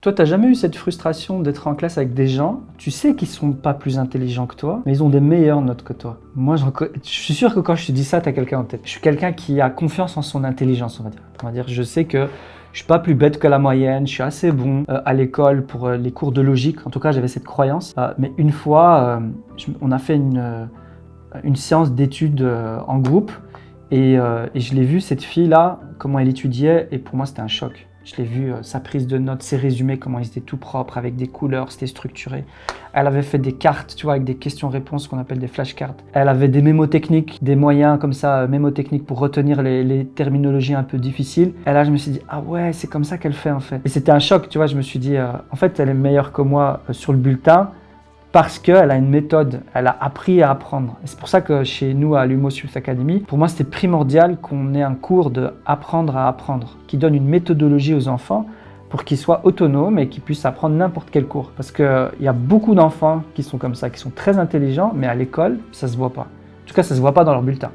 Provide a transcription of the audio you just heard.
Toi, t'as jamais eu cette frustration d'être en classe avec des gens, tu sais qu'ils sont pas plus intelligents que toi, mais ils ont des meilleures notes que toi. Moi, je suis sûr que quand je te dis ça, t'as quelqu'un en tête. Je suis quelqu'un qui a confiance en son intelligence, on va dire. Je sais que je suis pas plus bête que la moyenne, je suis assez bon à l'école pour les cours de logique. En tout cas, j'avais cette croyance. Mais une fois, on a fait une séance d'études en groupe et je l'ai vu, cette fille-là, comment elle étudiait, et pour moi, c'était un choc. Je l'ai vu, sa prise de notes, ses résumés, comment ils étaient tout propres, avec des couleurs, c'était structuré. Elle avait fait des cartes, tu vois, avec des questions-réponses qu'on appelle des flashcards. Elle avait des mémotechniques, des moyens comme ça, mémotechniques pour retenir les terminologies un peu difficiles. Et là, je me suis dit, ah ouais, c'est comme ça qu'elle fait en fait. Et c'était un choc, tu vois, je me suis dit, en fait, elle est meilleure que moi sur le bulletin, parce qu'elle a une méthode, elle a appris à apprendre. Et c'est pour ça que chez nous, à l'Humosius Academy, pour moi, c'était primordial qu'on ait un cours de apprendre à apprendre, qui donne une méthodologie aux enfants pour qu'ils soient autonomes et qu'ils puissent apprendre n'importe quel cours. Parce qu'il y a beaucoup d'enfants qui sont comme ça, qui sont très intelligents, mais à l'école, ça se voit pas. En tout cas, ça se voit pas dans leur bulletin.